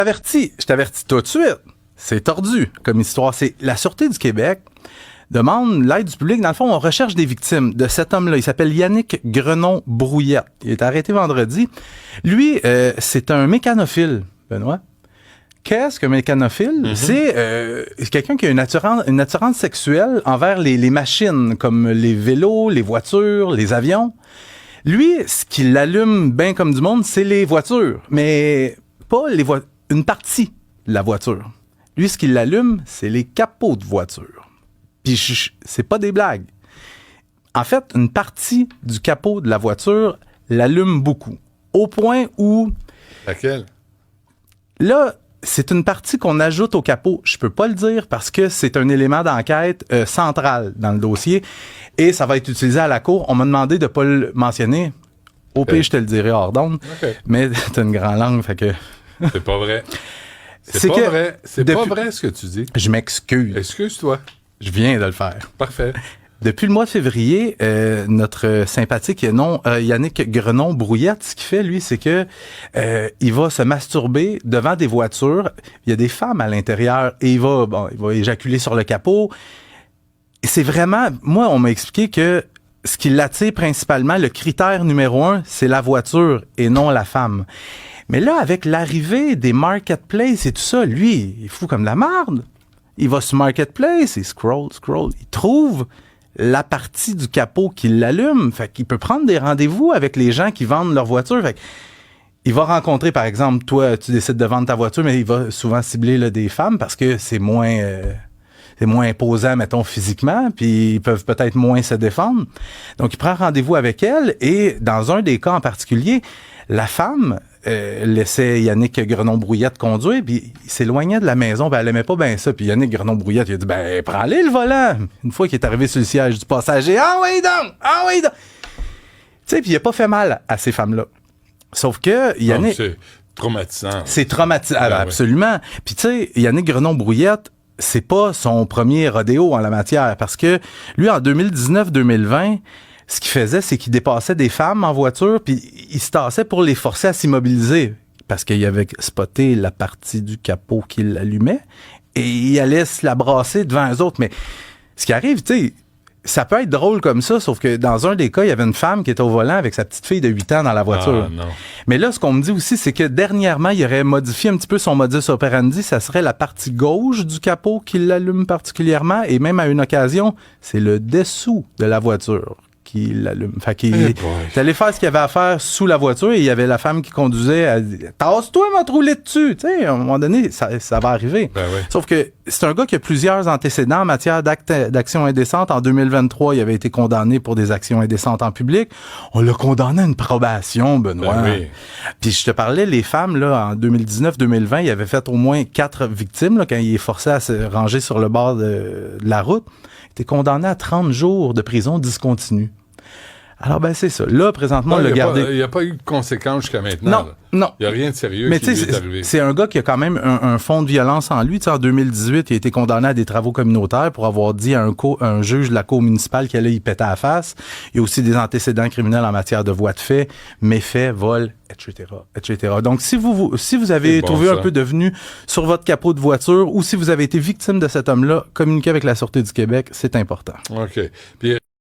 Je t'avertis tout de suite. C'est tordu comme histoire. C'est la Sûreté du Québec demande l'aide du public. Dans le fond, on recherche des victimes de cet homme-là. Il s'appelle Yannick Grenon-Brouillette. Il est arrêté vendredi. Lui, c'est un mécanophile, Benoît. Qu'est-ce qu'un mécanophile? Mm-hmm. C'est quelqu'un qui a une attirance sexuelle envers les machines, comme les vélos, les voitures, les avions. Lui, ce qui l'allume bien comme du monde, c'est les voitures. Mais pas une partie de la voiture. Lui, ce qui l'allume, c'est les capots de voiture. Puis c'est pas des blagues. En fait, une partie du capot de la voiture l'allume beaucoup. Au point où... Laquelle? Là, c'est une partie qu'on ajoute au capot. Je peux pas le dire parce que c'est un élément d'enquête central dans le dossier et ça va être utilisé à la cour. On m'a demandé de pas le mentionner. Au pire, je te le dirai hors d'onde. Okay. Mais t'as une grande langue, fait que... C'est pas vrai. C'est pas vrai. C'est pas vrai ce que tu dis. Je m'excuse. Excuse-toi. Je viens de le faire. Parfait. Depuis le mois de février, notre sympathique Yannick Grenon-Brouillette, ce qu'il fait, lui, c'est que il va se masturber devant des voitures. Il y a des femmes à l'intérieur et il va éjaculer sur le capot. Et c'est vraiment... Moi, on m'a expliqué que ce qui l'attire principalement, le critère numéro 1, c'est la voiture et non la femme. Mais là, avec l'arrivée des marketplaces et tout ça, lui, il est fou comme la marde. Il va sur Marketplace, il scroll, il trouve la partie du capot qui l'allume. Fait qu'il peut prendre des rendez-vous avec les gens qui vendent leur voiture. Fait qu'il va rencontrer, par exemple, toi, tu décides de vendre ta voiture, mais il va souvent cibler là, des femmes parce que c'est moins imposant, mettons, physiquement, puis ils peuvent peut-être moins se défendre. Donc, il prend rendez-vous avec elle et dans un des cas en particulier, la femme laissait Yannick Grenon-Brouillette conduire, puis il s'éloignait de la maison, ben elle aimait pas bien ça, puis Yannick Grenon-Brouillette, il a dit, ben prends-le le volant. Une fois qu'il est arrivé sur le siège du passager, ah oui donc! Tu sais, puis il a pas fait mal à ces femmes-là. Sauf que Yannick... C'est traumatisant. C'est traumatisant, absolument. Puis tu sais, Yannick Grenon-Brouillette, c'est pas son premier rodéo en la matière, parce que lui, en 2019-2020, ce qu'il faisait, c'est qu'il dépassait des femmes en voiture, puis il se tassait pour les forcer à s'immobiliser, parce qu'il avait spoté la partie du capot qui l'allumait, et il allait se la brasser devant eux autres. Mais ce qui arrive, tu sais, ça peut être drôle comme ça, sauf que dans un des cas, il y avait une femme qui était au volant avec sa petite fille de 8 ans dans la voiture. Ah, non. Mais là, ce qu'on me dit aussi, c'est que dernièrement, il aurait modifié un petit peu son modus operandi. Ça serait la partie gauche du capot qui l'allume particulièrement, et même à une occasion, c'est le dessous de la voiture qui l'allume. Fait qu'il est allé faire ce qu'il avait à faire sous la voiture et il y avait la femme qui conduisait. Elle dit, tasse-toi, m'a roulé dessus. Tu sais, à un moment donné, ça va arriver. Ben oui. Sauf que c'est un gars qui a plusieurs antécédents en matière d'actions indécentes. En 2023, il avait été condamné pour des actions indécentes en public. On l'a condamné à une probation, Benoît. Ben oui. Puis je te parlais, les femmes, là, en 2019-2020, il avait fait au moins 4 victimes là, quand il est forcé à se ranger sur le bord de la route. Il était condamné à 30 jours de prison discontinue. Alors, ben, c'est ça. Là, présentement, il n'y a pas eu de conséquences jusqu'à maintenant. Non. Il n'y a rien de sérieux qui lui est arrivé. C'est un gars qui a quand même un fond de violence en lui. Tu sais, en 2018, il a été condamné à des travaux communautaires pour avoir dit à un juge de la cour municipale qu'il allait y péter à la face. Il y a aussi des antécédents criminels en matière de voies de fait, méfaits, vols, etc. Donc, si vous avez trouvé un peu de venu sur votre capot de voiture ou si vous avez été victime de cet homme-là, communiquez avec la Sûreté du Québec, c'est important. OK. Puis